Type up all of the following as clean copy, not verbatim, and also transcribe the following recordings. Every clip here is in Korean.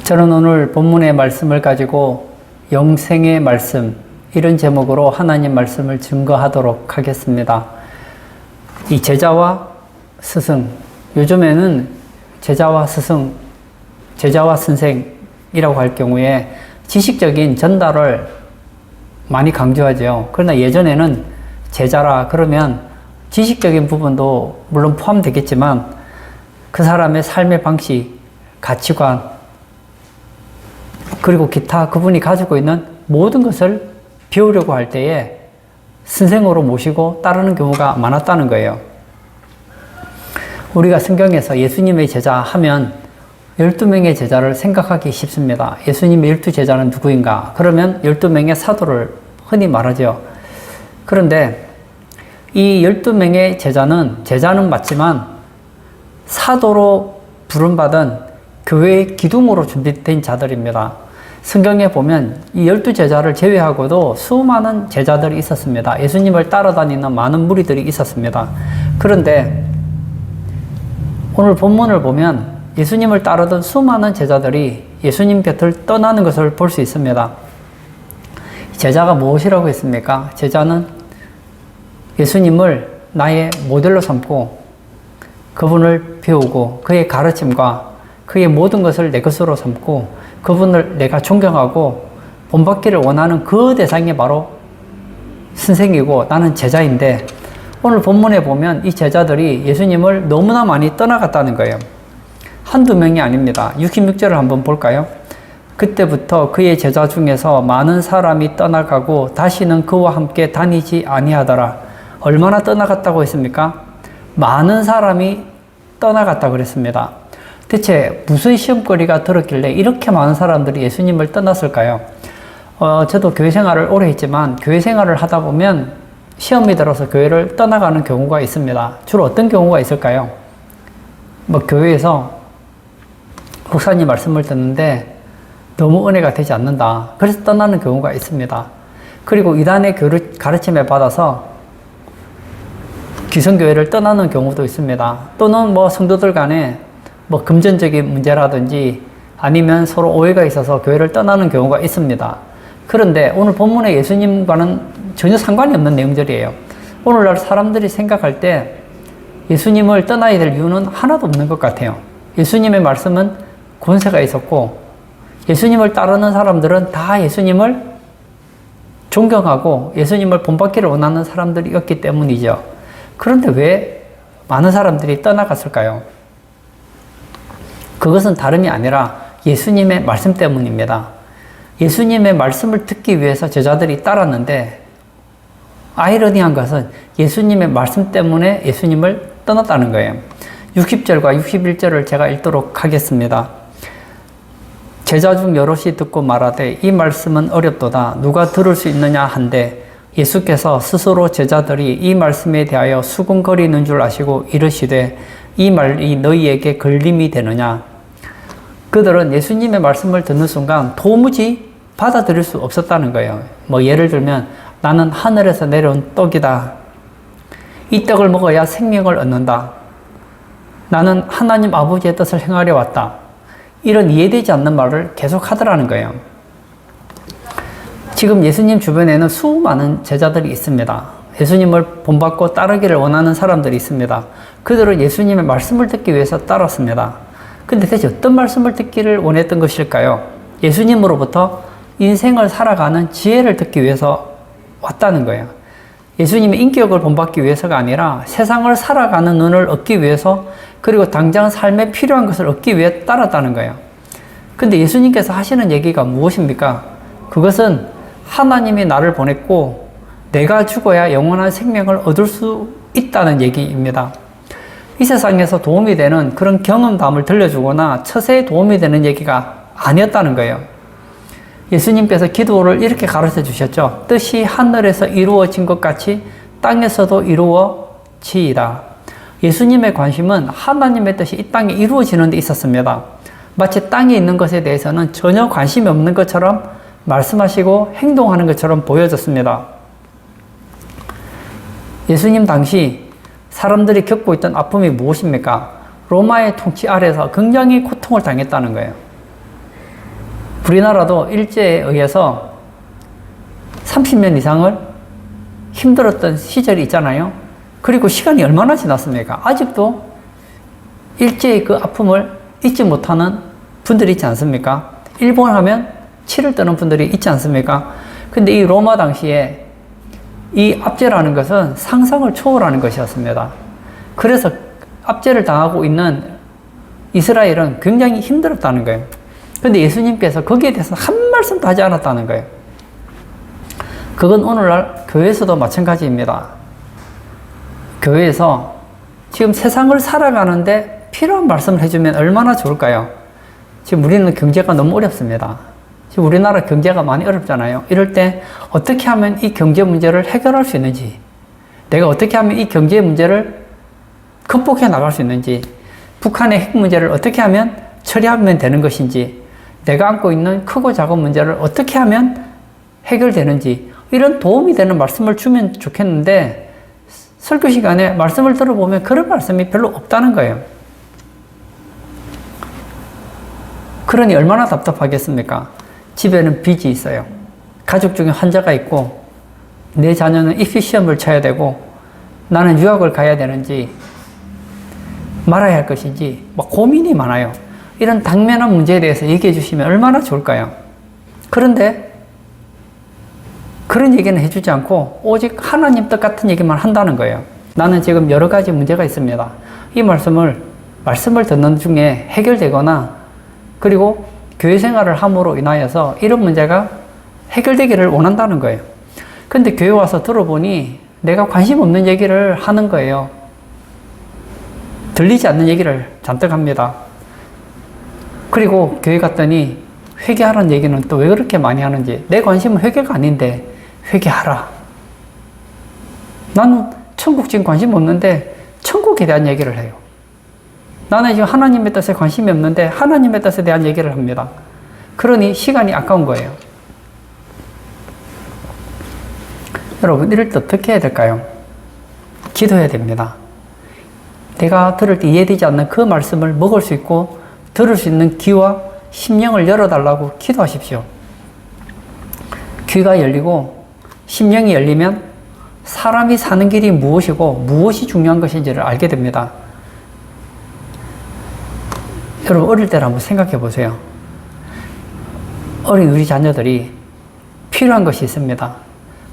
저는 오늘 본문의 말씀을 가지고 영생의 말씀, 이런 제목으로 하나님 말씀을 증거하도록 하겠습니다. 이 제자와 스승, 요즘에는 제자와 스승, 제자와 선생이라고 할 경우에 지식적인 전달을 많이 강조하죠. 그러나 예전에는 제자라 그러면 지식적인 부분도 물론 포함되겠지만 그 사람의 삶의 방식, 가치관, 그리고 기타 그분이 가지고 있는 모든 것을 배우려고 할 때에 선생으로 모시고 따르는 경우가 많았다는 거예요. 우리가 성경에서 예수님의 제자 하면 12명의 제자를 생각하기 쉽습니다. 예수님의 12제자는 누구인가? 그러면 12명의 사도를 흔히 말하죠. 그런데 이 12명의 제자는 맞지만 사도로 부름받은 교회의 기둥으로 준비된 자들입니다. 성경에 보면 이 12제자를 제외하고도 수많은 제자들이 있었습니다. 예수님을 따라다니는 많은 무리들이 있었습니다. 그런데 오늘 본문을 보면 예수님을 따르던 수많은 제자들이 예수님 곁을 떠나는 것을 볼 수 있습니다. 제자가 무엇이라고 했습니까? 제자는 예수님을 나의 모델로 삼고 그분을 배우고 그의 가르침과 그의 모든 것을 내 것으로 삼고 그분을 내가 존경하고 본받기를 원하는 그 대상이 바로 선생이고 나는 제자인데, 오늘 본문에 보면 이 제자들이 예수님을 너무나 많이 떠나갔다는 거예요. 한두 명이 아닙니다. 66절을 한번 볼까요? 그때부터 그의 제자 중에서 많은 사람이 떠나가고 다시는 그와 함께 다니지 아니하더라. 얼마나 떠나갔다고 했습니까? 많은 사람이 떠나갔다고 그랬습니다. 대체 무슨 시험거리가 들었길래 이렇게 많은 사람들이 예수님을 떠났을까요? 저도 교회 생활을 오래 했지만 교회 생활을 하다 보면 시험이 들어서 교회를 떠나가는 경우가 있습니다. 주로 어떤 경우가 있을까요? 교회에서 목사님 말씀을 듣는데 너무 은혜가 되지 않는다. 그래서 떠나는 경우가 있습니다. 그리고 이단의 가르침에 받아서 기성교회를 떠나는 경우도 있습니다. 또는 성도들 간에 금전적인 문제라든지 아니면 서로 오해가 있어서 교회를 떠나는 경우가 있습니다. 그런데 오늘 본문의 예수님과는 전혀 상관이 없는 내용들이에요. 오늘날 사람들이 생각할 때 예수님을 떠나야 될 이유는 하나도 없는 것 같아요. 예수님의 말씀은 권세가 있었고 예수님을 따르는 사람들은 다 예수님을 존경하고 예수님을 본받기를 원하는 사람들이었기 때문이죠. 그런데 왜 많은 사람들이 떠나갔을까요? 그것은 다름이 아니라 예수님의 말씀 때문입니다. 예수님의 말씀을 듣기 위해서 제자들이 따랐는데 아이러니한 것은 예수님의 말씀 때문에 예수님을 떠났다는 거예요. 60절과 61절을 제가 읽도록 하겠습니다. 제자 중 여럿이 듣고 말하되 이 말씀은 어렵도다. 누가 들을 수 있느냐 한데 예수께서 스스로 제자들이 이 말씀에 대하여 수군거리는 줄 아시고 이르시되 이 말이 너희에게 걸림이 되느냐. 그들은 예수님의 말씀을 듣는 순간 도무지 받아들일 수 없었다는 거예요. 예를 들면 나는 하늘에서 내려온 떡이다. 이 떡을 먹어야 생명을 얻는다. 나는 하나님 아버지의 뜻을 행하려 왔다. 이런 이해되지 않는 말을 계속 하더라는 거예요. 지금 예수님 주변에는 수많은 제자들이 있습니다. 예수님을 본받고 따르기를 원하는 사람들이 있습니다. 그들은 예수님의 말씀을 듣기 위해서 따랐습니다. 근데 대체 어떤 말씀을 듣기를 원했던 것일까요? 예수님으로부터 인생을 살아가는 지혜를 듣기 위해서 왔다는 거예요. 예수님의 인격을 본받기 위해서가 아니라 세상을 살아가는 눈을 얻기 위해서, 그리고 당장 삶에 필요한 것을 얻기 위해 따랐다는 거예요. 근데 예수님께서 하시는 얘기가 무엇입니까? 그것은 하나님이 나를 보냈고 내가 죽어야 영원한 생명을 얻을 수 있다는 얘기입니다. 이 세상에서 도움이 되는 그런 경험담을 들려주거나 처세에 도움이 되는 얘기가 아니었다는 거예요. 예수님께서 기도를 이렇게 가르쳐 주셨죠. 뜻이 하늘에서 이루어진 것 같이 땅에서도 이루어지이다. 예수님의 관심은 하나님의 뜻이 이 땅에 이루어지는 데 있었습니다. 마치 땅에 있는 것에 대해서는 전혀 관심이 없는 것처럼 말씀하시고 행동하는 것처럼 보여졌습니다. 예수님 당시 사람들이 겪고 있던 아픔이 무엇입니까? 로마의 통치 아래서 굉장히 고통을 당했다는 거예요. 우리나라도 일제에 의해서 30년 이상을 힘들었던 시절이 있잖아요. 그리고 시간이 얼마나 지났습니까? 아직도 일제의 그 아픔을 잊지 못하는 분들이 있지 않습니까? 일본 하면 치를 떠는 분들이 있지 않습니까? 근데 이 로마 당시에 이 압제라는 것은 상상을 초월하는 것이었습니다. 그래서 압제를 당하고 있는 이스라엘은 굉장히 힘들었다는 거예요. 근데 예수님께서 거기에 대해서 한 말씀도 하지 않았다는 거예요. 그건 오늘날 교회에서도 마찬가지입니다. 교회에서 지금 세상을 살아가는데 필요한 말씀을 해주면 얼마나 좋을까요? 지금 우리는 경제가 너무 어렵습니다. 지금 우리나라 경제가 많이 어렵잖아요. 이럴 때 어떻게 하면 이 경제 문제를 해결할 수 있는지, 내가 어떻게 하면 이 경제 문제를 극복해 나갈 수 있는지, 북한의 핵 문제를 어떻게 하면 처리하면 되는 것인지, 내가 안고 있는 크고 작은 문제를 어떻게 하면 해결되는지, 이런 도움이 되는 말씀을 주면 좋겠는데 설교 시간에 말씀을 들어보면 그런 말씀이 별로 없다는 거예요. 그러니 얼마나 답답하겠습니까? 집에는 빚이 있어요. 가족 중에 환자가 있고 내 자녀는 입시 시험을 쳐야 되고 나는 유학을 가야 되는지 말아야 할 것인지 막 고민이 많아요. 이런 당면한 문제에 대해서 얘기해 주시면 얼마나 좋을까요? 그런데 그런 얘기는 해주지 않고 오직 하나님 뜻 같은 얘기만 한다는 거예요. 나는 지금 여러 가지 문제가 있습니다. 이 말씀을 듣는 중에 해결되거나 그리고 교회 생활을 함으로 인하여서 이런 문제가 해결되기를 원한다는 거예요. 근데 교회 와서 들어보니 내가 관심 없는 얘기를 하는 거예요. 들리지 않는 얘기를 잔뜩 합니다. 그리고 교회 갔더니 회개하라는 얘기는 또 왜 그렇게 많이 하는지, 내 관심은 회개가 아닌데 회개하라. 나는 천국 지금 관심 없는데 천국에 대한 얘기를 해요. 나는 지금 하나님의 뜻에 관심이 없는데 하나님의 뜻에 대한 얘기를 합니다. 그러니 시간이 아까운 거예요. 여러분, 이럴 때 어떻게 해야 될까요? 기도해야 됩니다. 내가 들을 때 이해되지 않는 그 말씀을 먹을 수 있고 들을 수 있는 귀와 심령을 열어달라고 기도하십시오. 귀가 열리고 심령이 열리면 사람이 사는 길이 무엇이고 무엇이 중요한 것인지를 알게 됩니다. 여러분, 어릴 때를 한번 생각해 보세요. 어린 우리 자녀들이 필요한 것이 있습니다.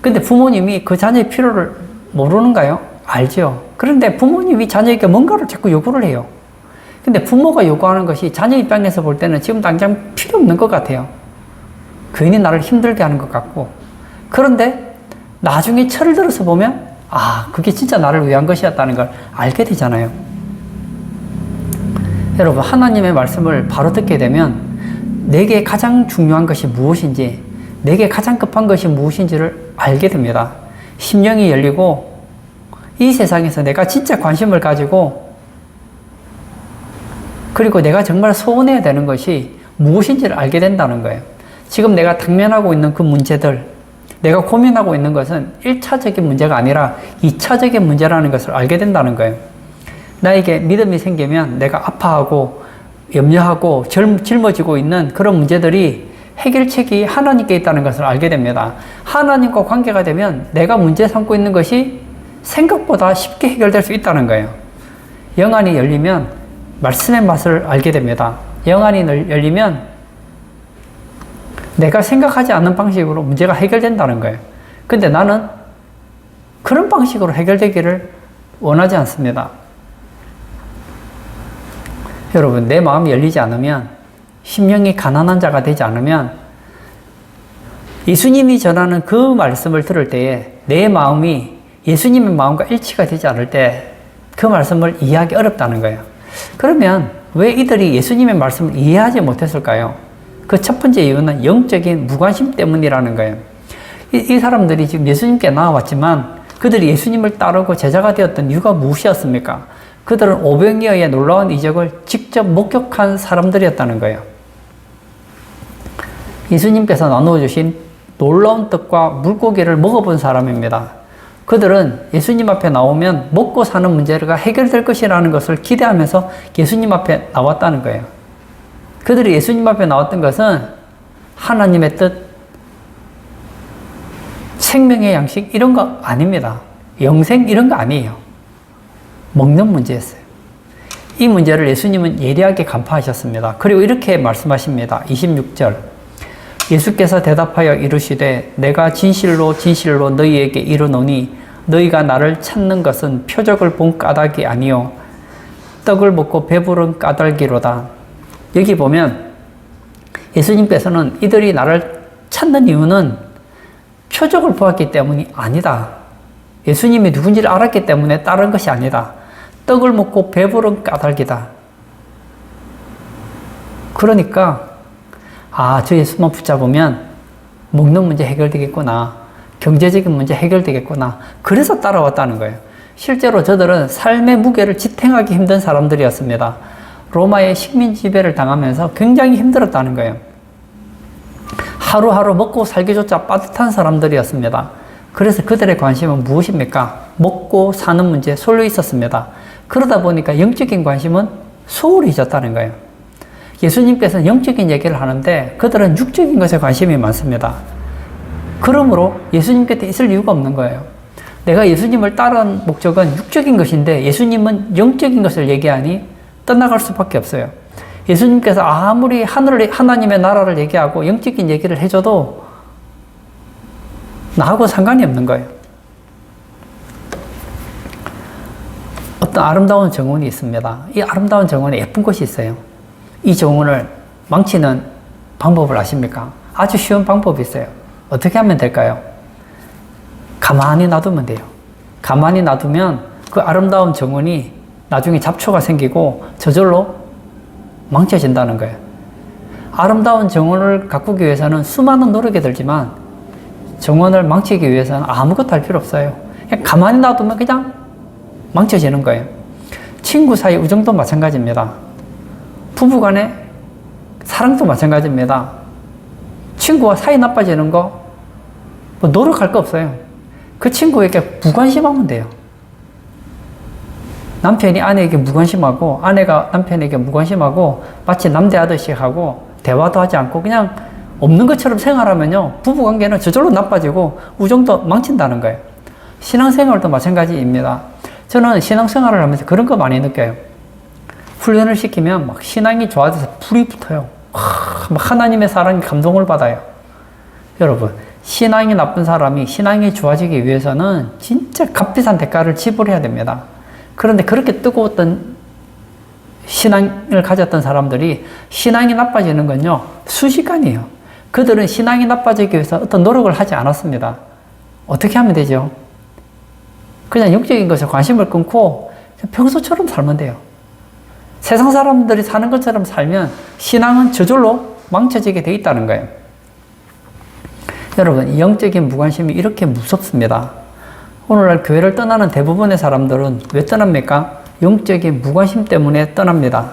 근데 부모님이 그 자녀의 필요를 모르는가요? 알죠. 그런데 부모님이 자녀에게 뭔가를 자꾸 요구를 해요. 근데 부모가 요구하는 것이 자녀 입장에서 볼 때는 지금 당장 필요 없는 것 같아요. 괜히 나를 힘들게 하는 것 같고. 그런데 나중에 철을 들어서 보면 그게 진짜 나를 위한 것이었다는 걸 알게 되잖아요. 여러분, 하나님의 말씀을 바로 듣게 되면 내게 가장 중요한 것이 무엇인지, 내게 가장 급한 것이 무엇인지를 알게 됩니다. 심령이 열리고 이 세상에서 내가 진짜 관심을 가지고 그리고 내가 정말 소원해야 되는 것이 무엇인지를 알게 된다는 거예요. 지금 내가 당면하고 있는 그 문제들, 내가 고민하고 있는 것은 1차적인 문제가 아니라 2차적인 문제라는 것을 알게 된다는 거예요. 나에게 믿음이 생기면 내가 아파하고 염려하고 짊어지고 있는 그런 문제들이 해결책이 하나님께 있다는 것을 알게 됩니다. 하나님과 관계가 되면 내가 문제 삼고 있는 것이 생각보다 쉽게 해결될 수 있다는 거예요. 영안이 열리면 말씀의 맛을 알게 됩니다. 영안이 열리면 내가 생각하지 않는 방식으로 문제가 해결된다는 거예요. 근데 나는 그런 방식으로 해결되기를 원하지 않습니다. 여러분, 내 마음이 열리지 않으면, 심령이 가난한 자가 되지 않으면 예수님이 전하는 그 말씀을 들을 때에 내 마음이 예수님의 마음과 일치가 되지 않을 때 그 말씀을 이해하기 어렵다는 거예요. 그러면 왜 이들이 예수님의 말씀을 이해하지 못했을까요? 그 첫 번째 이유는 영적인 무관심 때문이라는 거예요. 이 사람들이 지금 예수님께 나와왔지만 그들이 예수님을 따르고 제자가 되었던 이유가 무엇이었습니까? 그들은 오병이어의 놀라운 이적을 직접 목격한 사람들이었다는 거예요. 예수님께서 나누어 주신 놀라운 떡과 물고기를 먹어본 사람입니다. 그들은 예수님 앞에 나오면 먹고 사는 문제가 해결될 것이라는 것을 기대하면서 예수님 앞에 나왔다는 거예요. 그들이 예수님 앞에 나왔던 것은 하나님의 뜻, 생명의 양식 이런 거 아닙니다. 영생 이런 거 아니에요. 먹는 문제였어요. 이 문제를 예수님은 예리하게 간파하셨습니다. 그리고 이렇게 말씀하십니다. 26절 예수께서 대답하여 이르시되 내가 진실로 진실로 너희에게 이르노니 너희가 나를 찾는 것은 표적을 본 까닭이 아니요 떡을 먹고 배부른 까닭이로다. 여기 보면 예수님께서는 이들이 나를 찾는 이유는 표적을 보았기 때문이 아니다. 예수님이 누군지를 알았기 때문에 다른 것이 아니다. 떡을 먹고 배부른 까닭이다. 그러니까 저 예수만 붙잡으면 먹는 문제 해결되겠구나. 경제적인 문제 해결되겠구나. 그래서 따라왔다는 거예요. 실제로 저들은 삶의 무게를 지탱하기 힘든 사람들이었습니다. 로마의 식민 지배를 당하면서 굉장히 힘들었다는 거예요. 하루하루 먹고 살기조차 빠듯한 사람들이었습니다. 그래서 그들의 관심은 무엇입니까? 먹고 사는 문제에 쏠려 있었습니다. 그러다 보니까 영적인 관심은 소홀히 졌다는 거예요. 예수님께서는 영적인 얘기를 하는데 그들은 육적인 것에 관심이 많습니다. 그러므로 예수님 곁에 있을 이유가 없는 거예요. 내가 예수님을 따르는 목적은 육적인 것인데 예수님은 영적인 것을 얘기하니 떠나갈 수밖에 없어요. 예수님께서 아무리 하나님의 나라를 얘기하고 영적인 얘기를 해줘도 나하고 상관이 없는 거예요. 어떤 아름다운 정원이 있습니다. 이 아름다운 정원에 예쁜 꽃이 있어요. 이 정원을 망치는 방법을 아십니까? 아주 쉬운 방법이 있어요. 어떻게 하면 될까요? 가만히 놔두면 돼요. 가만히 놔두면 그 아름다운 정원이 나중에 잡초가 생기고 저절로 망쳐진다는 거예요. 아름다운 정원을 가꾸기 위해서는 수많은 노력이 들지만 정원을 망치기 위해서는 아무것도 할 필요 없어요. 그냥 가만히 놔두면 그냥 망쳐지는 거예요. 친구 사이 우정도 마찬가지입니다. 부부간의 사랑도 마찬가지입니다. 친구와 사이 나빠지는 거 뭐 노력할 거 없어요. 그 친구에게 무관심하면 돼요. 남편이 아내에게 무관심하고 아내가 남편에게 무관심하고 마치 남대하듯이 하고 대화도 하지 않고 그냥 없는 것처럼 생활하면요 부부관계는 저절로 나빠지고 우정도 망친다는 거예요. 신앙생활도 마찬가지입니다. 저는 신앙생활을 하면서 그런 거 많이 느껴요. 훈련을 시키면 막 신앙이 좋아져서 불이 붙어요. 막 하나님의 사랑에 감동을 받아요. 여러분, 신앙이 나쁜 사람이 신앙이 좋아지기 위해서는 진짜 값비싼 대가를 지불해야 됩니다. 그런데 그렇게 뜨거웠던 신앙을 가졌던 사람들이 신앙이 나빠지는 건요, 순식간이에요. 그들은 신앙이 나빠지기 위해서 어떤 노력을 하지 않았습니다. 어떻게 하면 되죠? 그냥 영적인 것에 관심을 끊고 평소처럼 살면 돼요. 세상 사람들이 사는 것처럼 살면 신앙은 저절로 망쳐지게 돼 있다는 거예요. 여러분, 영적인 무관심이 이렇게 무섭습니다. 오늘날 교회를 떠나는 대부분의 사람들은 왜 떠납니까? 영적인 무관심 때문에 떠납니다.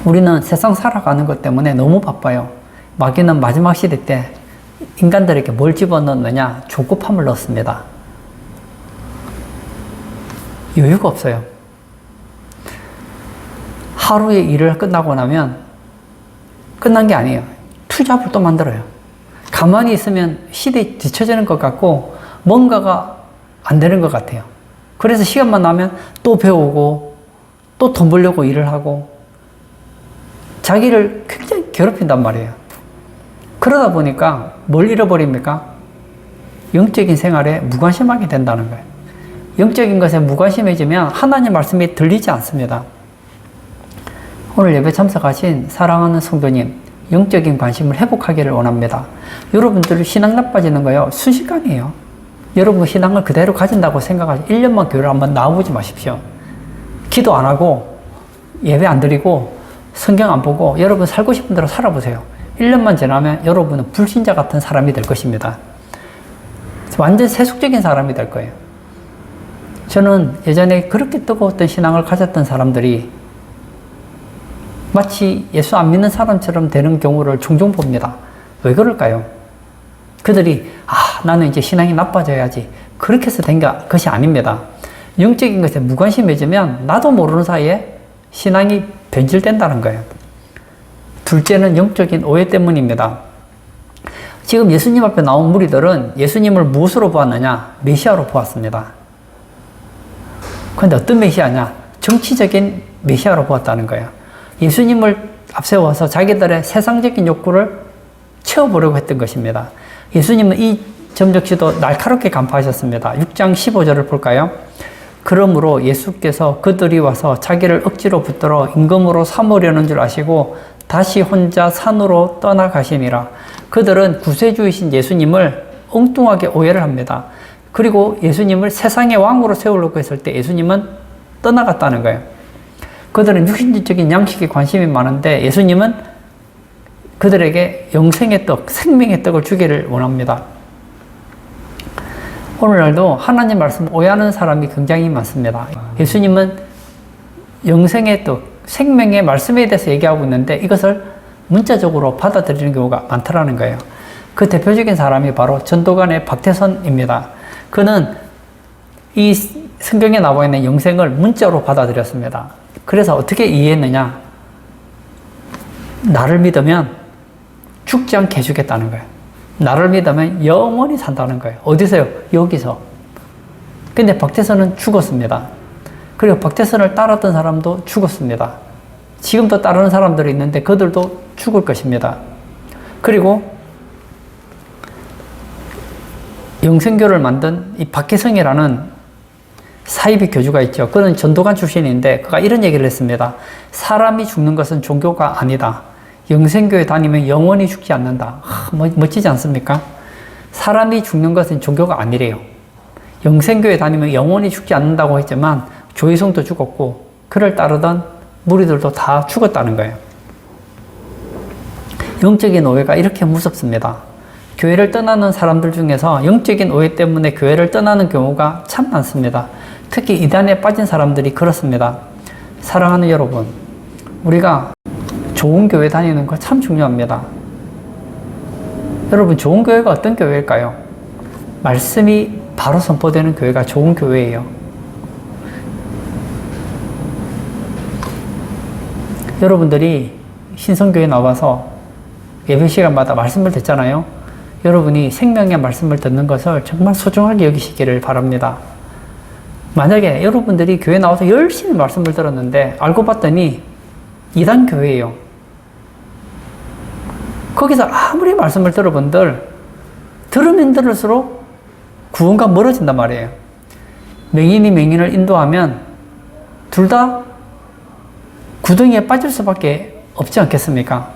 우리는 세상 살아가는 것 때문에 너무 바빠요. 마귀는 마지막 시대 때 인간들에게 뭘 집어넣느냐? 조급함을 넣습니다. 여유가 없어요. 하루의 일을 끝나고 나면 끝난 게 아니에요. 투잡을 또 만들어요. 가만히 있으면 시대에 뒤처지는 것 같고 뭔가가 안 되는 것 같아요. 그래서 시간만 나면 또 배우고 또 돈 벌려고 일을 하고 자기를 굉장히 괴롭힌단 말이에요. 그러다 보니까 뭘 잃어버립니까? 영적인 생활에 무관심하게 된다는 거예요. 영적인 것에 무관심해지면 하나님 말씀이 들리지 않습니다. 오늘 예배 참석하신 사랑하는 성도님, 영적인 관심을 회복하기를 원합니다. 여러분들 신앙 나빠지는 거요, 순식간이에요. 여러분 신앙을 그대로 가진다고 생각하시 1년만 교회를 한번 나와보지 마십시오. 기도 안 하고 예배 안 드리고 성경 안 보고 여러분 살고 싶은 대로 살아보세요. 1년만 지나면 여러분은 불신자 같은 사람이 될 것입니다. 완전 세속적인 사람이 될 거예요. 저는 예전에 그렇게 뜨거웠던 신앙을 가졌던 사람들이 마치 예수 안 믿는 사람처럼 되는 경우를 종종 봅니다. 왜 그럴까요? 그들이 나는 이제 신앙이 나빠져야지 그렇게 해서 된 것이 아닙니다. 영적인 것에 무관심해지면 나도 모르는 사이에 신앙이 변질된다는 거예요. 둘째는 영적인 오해 때문입니다. 지금 예수님 앞에 나온 무리들은 예수님을 무엇으로 보았느냐? 메시아로 보았습니다. 그런데 어떤 메시아냐? 정치적인 메시아로 보았다는 거예요. 예수님을 앞세워서 자기들의 세상적인 욕구를 채워보려고 했던 것입니다. 예수님은 이 점 역시도 날카롭게 간파하셨습니다. 6장 15절을 볼까요? 그러므로 예수께서 그들이 와서 자기를 억지로 붙들어 임금으로 삼으려는 줄 아시고 다시 혼자 산으로 떠나가시니라. 그들은 구세주이신 예수님을 엉뚱하게 오해를 합니다. 그리고 예수님을 세상의 왕으로 세우려고 했을 때 예수님은 떠나갔다는 거예요. 그들은 육신적인 양식에 관심이 많은데 예수님은 그들에게 영생의 떡, 생명의 떡을 주기를 원합니다. 오늘날도 하나님 말씀 오해하는 사람이 굉장히 많습니다. 예수님은 영생의 떡, 생명의 말씀에 대해서 얘기하고 있는데 이것을 문자적으로 받아들이는 경우가 많다라는 거예요. 그 대표적인 사람이 바로 전도관의 박태선입니다. 그는 이 성경에 나와 있는 영생을 문자로 받아들였습니다. 그래서 어떻게 이해했느냐? 나를 믿으면 죽지 않게 해주겠다는 거예요. 나를 믿으면 영원히 산다는 거예요. 어디서요? 여기서. 근데 박태선은 죽었습니다. 그리고 박태선을 따랐던 사람도 죽었습니다. 지금도 따르는 사람들이 있는데 그들도 죽을 것입니다. 그리고 영생교를 만든 이 박혜성이라는 사이비 교주가 있죠. 그는 전도관 출신인데 그가 이런 얘기를 했습니다. 사람이 죽는 것은 종교가 아니다. 영생교에 다니면 영원히 죽지 않는다. 멋지지 않습니까? 사람이 죽는 것은 종교가 아니래요. 영생교에 다니면 영원히 죽지 않는다고 했지만 조희성도 죽었고 그를 따르던 무리들도 다 죽었다는 거예요. 영적인 오해가 이렇게 무섭습니다. 교회를 떠나는 사람들 중에서 영적인 오해 때문에 교회를 떠나는 경우가 참 많습니다. 특히 이단에 빠진 사람들이 그렇습니다. 사랑하는 여러분, 우리가 좋은 교회 다니는 거 참 중요합니다. 여러분, 좋은 교회가 어떤 교회일까요? 말씀이 바로 선포되는 교회가 좋은 교회예요. 여러분들이 신성교회 나와서 예배 시간마다 말씀을 듣잖아요. 여러분이 생명의 말씀을 듣는 것을 정말 소중하게 여기시기를 바랍니다. 만약에 여러분들이 교회 나와서 열심히 말씀을 들었는데 알고 봤더니 이단 교회예요. 거기서 아무리 말씀을 들어본들 들으면 들을수록 구원과 멀어진단 말이에요. 맹인이 맹인을 인도하면 둘 다 구덩이에 빠질 수밖에 없지 않겠습니까?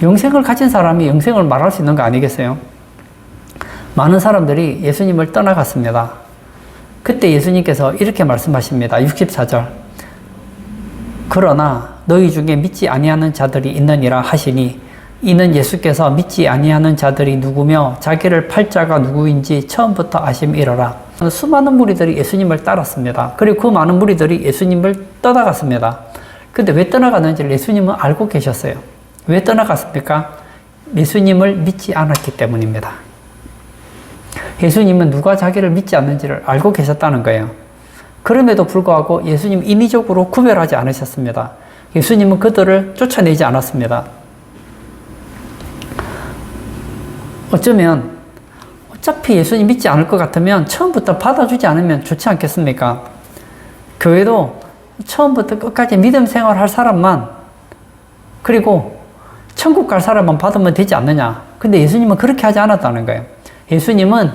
영생을 가진 사람이 영생을 말할 수 있는 거 아니겠어요? 많은 사람들이 예수님을 떠나갔습니다. 그때 예수님께서 이렇게 말씀하십니다. 64절. 그러나 너희 중에 믿지 아니하는 자들이 있느니라 하시니 이는 예수께서 믿지 아니하는 자들이 누구며 자기를 팔 자가 누구인지 처음부터 아심이러라. 수많은 무리들이 예수님을 따랐습니다. 그리고 그 많은 무리들이 예수님을 떠나갔습니다. 근데 왜 떠나갔는지 예수님은 알고 계셨어요. 왜 떠나갔습니까? 예수님을 믿지 않았기 때문입니다. 예수님은 누가 자기를 믿지 않는지를 알고 계셨다는 거예요. 그럼에도 불구하고 예수님 인위적으로 구별하지 않으셨습니다. 예수님은 그들을 쫓아내지 않았습니다. 어쩌면 어차피 예수님 믿지 않을 것 같으면 처음부터 받아주지 않으면 좋지 않겠습니까? 교회도 처음부터 끝까지 믿음 생활할 사람만, 그리고 천국 갈 사람만 받으면 되지 않느냐. 근데 예수님은 그렇게 하지 않았다는 거예요. 예수님은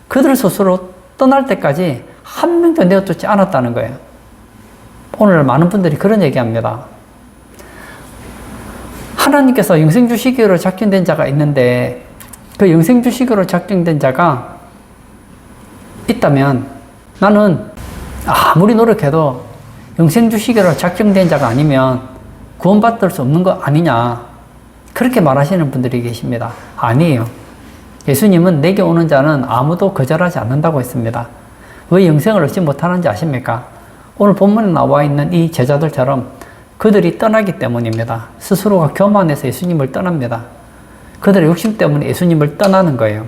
그들 스스로 떠날 때까지 한 명도 내어쫓지 않았다는 거예요. 오늘 많은 분들이 그런 얘기합니다. 하나님께서 영생 주시기로 작정된 자가 있는데 그 영생 주시기로 작정된 자가 있다면 나는 아무리 노력해도 영생 주시기로 작정된 자가 아니면 구원받을 수 없는 거 아니냐. 그렇게 말하시는 분들이 계십니다. 아니에요. 예수님은 내게 오는 자는 아무도 거절하지 않는다고 했습니다. 왜 영생을 얻지 못하는지 아십니까? 오늘 본문에 나와 있는 이 제자들처럼 그들이 떠나기 때문입니다. 스스로가 교만해서 예수님을 떠납니다. 그들의 욕심 때문에 예수님을 떠나는 거예요.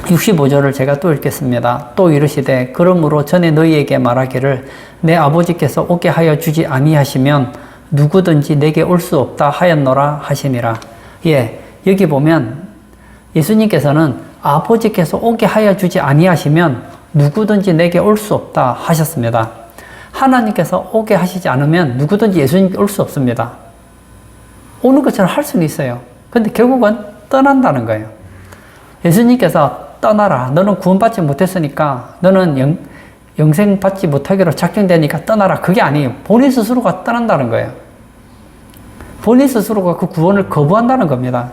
65절을 제가 또 읽겠습니다. 또 이르시되 그러므로 전에 너희에게 말하기를 내 아버지께서 오게 하여 주지 아니하시면 누구든지 내게 올 수 없다 하였노라 하시니라. 예, 여기 보면 예수님께서는 아버지께서 오게 하여 주지 아니하시면 누구든지 내게 올 수 없다 하셨습니다. 하나님께서 오게 하시지 않으면 누구든지 예수님께 올 수 없습니다. 오는 것처럼 할 수는 있어요. 근데 결국은 떠난다는 거예요. 예수님께서 떠나라. 너는 구원받지 못했으니까 너는 영생 받지 못하기로 작정되니까 떠나라. 그게 아니에요. 본인 스스로가 떠난다는 거예요. 본인 스스로가 그 구원을 거부한다는 겁니다.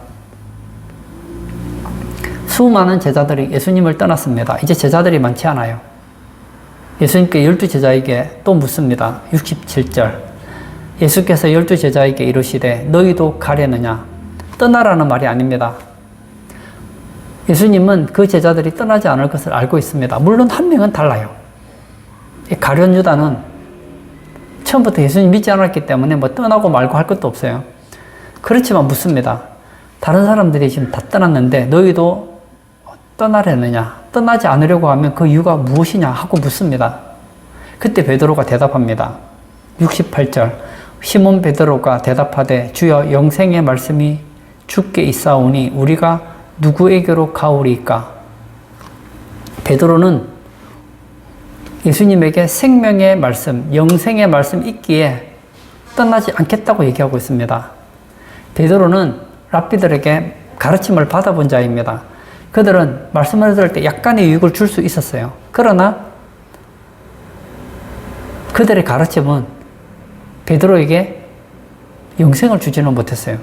수많은 제자들이 예수님을 떠났습니다. 이제 제자들이 많지 않아요. 예수님께 12제자에게 또 묻습니다. 67절. 예수께서 12제자에게 이르시되 너희도 가려느냐? 떠나라는 말이 아닙니다. 예수님은 그 제자들이 떠나지 않을 것을 알고 있습니다. 물론 한 명은 달라요. 가룟 유다는 처음부터 예수님 믿지 않았기 때문에 뭐 떠나고 말고 할 것도 없어요. 그렇지만 묻습니다. 다른 사람들이 지금 다 떠났는데 너희도 떠나려느냐? 떠나지 않으려고 하면 그 이유가 무엇이냐? 하고 묻습니다. 그때 베드로가 대답합니다. 68절. 시몬 베드로가 대답하되 주여 영생의 말씀이 주께 있사오니 우리가 누구에게로 가오리이까? 베드로는 예수님에게 생명의 말씀, 영생의 말씀 있기에 떠나지 않겠다고 얘기하고 있습니다. 베드로는 랍비들에게 가르침을 받아본 자입니다. 그들은 말씀을 들을 때 약간의 유익을 줄 수 있었어요. 그러나 그들의 가르침은 베드로에게 영생을 주지는 못했어요.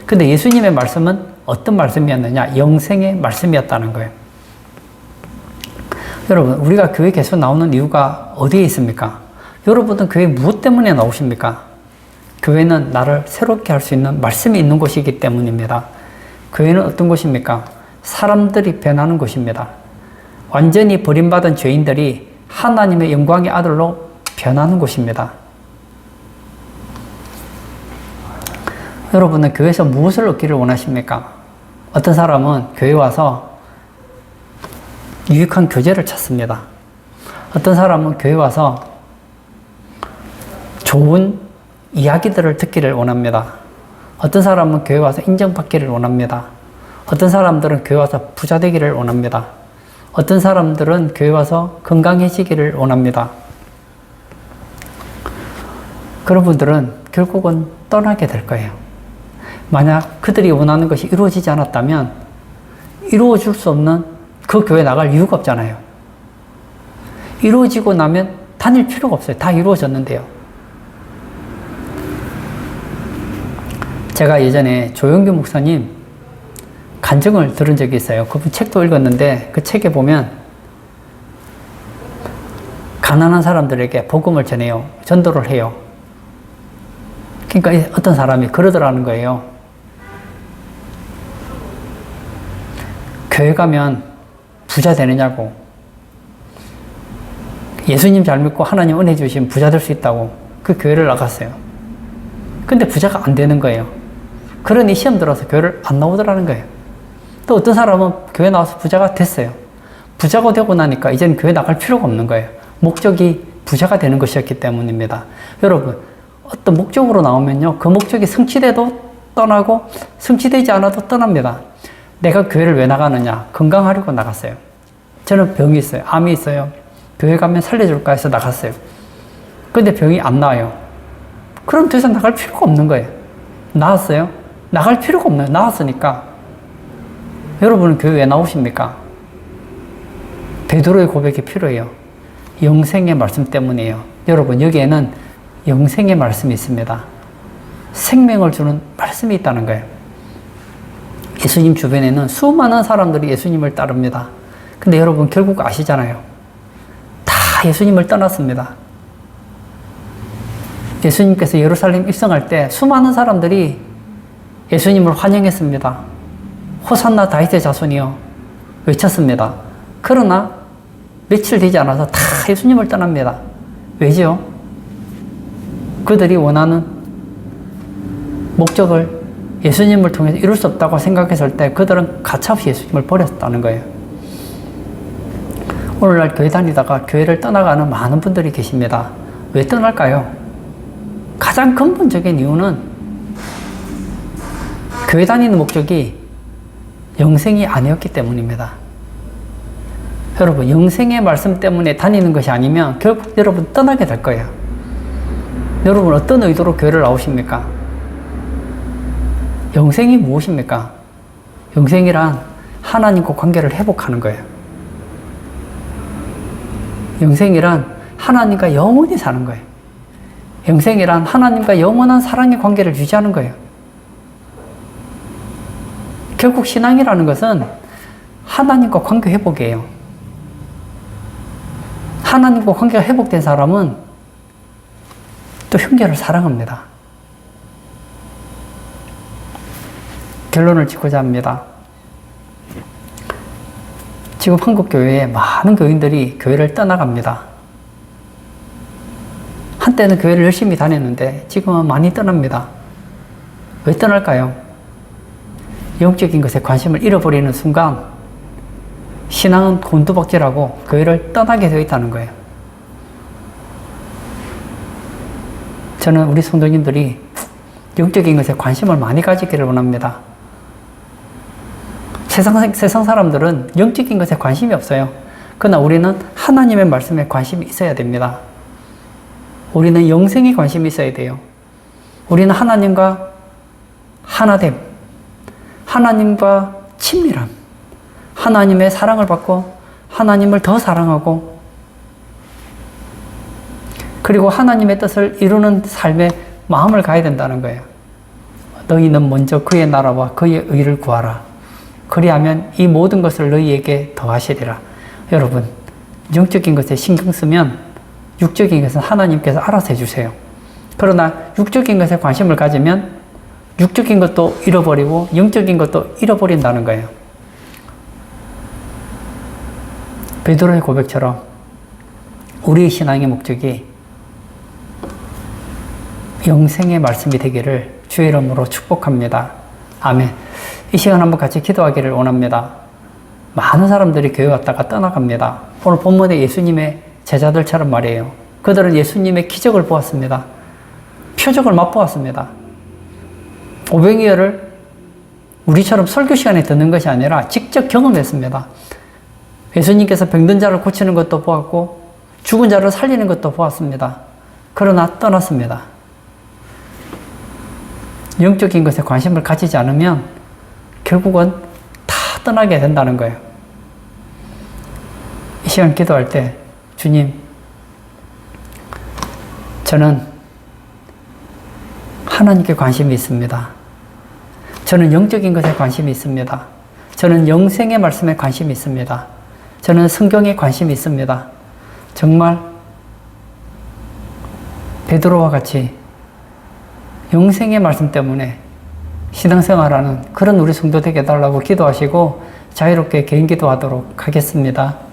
근데 예수님의 말씀은 어떤 말씀이었느냐? 영생의 말씀이었다는 거예요. 여러분, 우리가 교회 계속 나오는 이유가 어디에 있습니까? 여러분은 교회 무엇 때문에 나오십니까? 교회는 나를 새롭게 할 수 있는 말씀이 있는 곳이기 때문입니다. 교회는 어떤 곳입니까? 사람들이 변하는 곳입니다. 완전히 버림받은 죄인들이 하나님의 영광의 아들로 변하는 곳입니다. 여러분은 교회에서 무엇을 얻기를 원하십니까? 어떤 사람은 교회 와서 유익한 교제를 찾습니다. 어떤 사람은 교회 와서 좋은 이야기들을 듣기를 원합니다. 어떤 사람은 교회 와서 인정받기를 원합니다. 어떤 사람들은 교회 와서 부자 되기를 원합니다. 어떤 사람들은 교회 와서 건강해지기를 원합니다. 그런 분들은 결국은 떠나게 될 거예요. 만약 그들이 원하는 것이 이루어지지 않았다면 이루어질 수 없는 그 교회 나갈 이유가 없잖아요. 이루어지고 나면 다닐 필요가 없어요. 다 이루어졌는데요. 제가 예전에 조영규 목사님 간증을 들은 적이 있어요. 그분 책도 읽었는데 그 책에 보면 가난한 사람들에게 복음을 전해요. 전도를 해요. 그러니까 어떤 사람이 그러더라는 거예요. 교회 가면 부자 되느냐고. 예수님 잘 믿고 하나님 은혜 주시면 부자 될 수 있다고 그 교회를 나갔어요. 근데 부자가 안 되는 거예요. 그러니 시험 들어서 교회를 안 나오더라는 거예요. 또 어떤 사람은 교회 나와서 부자가 됐어요. 부자가 되고 나니까 이제는 교회 나갈 필요가 없는 거예요. 목적이 부자가 되는 것이었기 때문입니다. 여러분, 어떤 목적으로 나오면요, 그 목적이 성취돼도 떠나고 성취되지 않아도 떠납니다. 내가 교회를 왜 나가느냐? 건강하려고 나갔어요. 저는 병이 있어요. 암이 있어요. 교회 가면 살려줄까 해서 나갔어요. 근데 병이 안 나아요. 그럼 더 이상 나갈 필요가 없는 거예요. 나았어요? 나갈 필요가 없나요? 나았으니까. 여러분은 교회 왜 나오십니까? 베드로의 고백이 필요해요. 영생의 말씀 때문이에요. 여러분, 여기에는 영생의 말씀이 있습니다. 생명을 주는 말씀이 있다는 거예요. 예수님 주변에는 수많은 사람들이 예수님을 따릅니다. 근데 여러분 결국 아시잖아요. 다 예수님을 떠났습니다. 예수님께서 예루살렘 입성할 때 수많은 사람들이 예수님을 환영했습니다. 호산나 다윗의 자손이여 외쳤습니다. 그러나 며칠 되지 않아서 다 예수님을 떠납니다. 왜죠? 그들이 원하는 목적을 예수님을 통해서 이룰 수 없다고 생각했을 때 그들은 가차없이 예수님을 버렸다는 거예요. 오늘날 교회 다니다가 교회를 떠나가는 많은 분들이 계십니다. 왜 떠날까요? 가장 근본적인 이유는 교회 다니는 목적이 영생이 아니었기 때문입니다. 여러분, 영생의 말씀 때문에 다니는 것이 아니면 결국 여러분 떠나게 될 거예요. 여러분, 어떤 의도로 교회를 나오십니까? 영생이 무엇입니까? 영생이란 하나님과 관계를 회복하는 거예요. 영생이란 하나님과 영원히 사는 거예요. 영생이란 하나님과 영원한 사랑의 관계를 유지하는 거예요. 결국 신앙이라는 것은 하나님과 관계 회복이에요. 하나님과 관계가 회복된 사람은 또 형제를 사랑합니다. 결론을 짓고자 합니다. 지금 한국교회에 많은 교인들이 교회를 떠나갑니다. 한때는 교회를 열심히 다녔는데 지금은 많이 떠납니다. 왜 떠날까요? 영적인 것에 관심을 잃어버리는 순간 신앙은 곤두박질하고 교회를 떠나게 되어 있다는 거예요. 저는 우리 성도님들이 영적인 것에 관심을 많이 가지기를 원합니다. 세상 사람들은 영적인 것에 관심이 없어요. 그러나 우리는 하나님의 말씀에 관심이 있어야 됩니다. 우리는 영생에 관심이 있어야 돼요. 우리는 하나님과 하나됨, 하나님과 친밀함, 하나님의 사랑을 받고 하나님을 더 사랑하고 그리고 하나님의 뜻을 이루는 삶에 마음을 가야 된다는 거예요. 너희는 먼저 그의 나라와 그의 의를 구하라. 그리하면 이 모든 것을 너희에게 더하시리라. 여러분, 영적인 것에 신경 쓰면 육적인 것은 하나님께서 알아서 해주세요. 그러나 육적인 것에 관심을 가지면 육적인 것도 잃어버리고 영적인 것도 잃어버린다는 거예요. 베드로의 고백처럼 우리의 신앙의 목적이 영생의 말씀이 되기를 주의 이름으로 축복합니다. 아멘. 이 시간 한번 같이 기도하기를 원합니다. 많은 사람들이 교회 왔다가 떠나갑니다. 오늘 본문에 예수님의 제자들처럼 말이에요. 그들은 예수님의 기적을 보았습니다. 표적을 맛보았습니다. 오병이어를 우리처럼 설교 시간에 듣는 것이 아니라 직접 경험했습니다. 예수님께서 병든 자를 고치는 것도 보았고 죽은 자를 살리는 것도 보았습니다. 그러나 떠났습니다. 영적인 것에 관심을 가지지 않으면 결국은 다 떠나게 된다는 거예요. 이 시간 기도할 때 주님, 저는 하나님께 관심이 있습니다. 저는 영적인 것에 관심이 있습니다. 저는 영생의 말씀에 관심이 있습니다. 저는 성경에 관심이 있습니다. 정말 베드로와 같이 영생의 말씀 때문에 신앙생활하는 그런 우리 성도 되게 해달라고 기도하시고 자유롭게 개인 기도하도록 하겠습니다.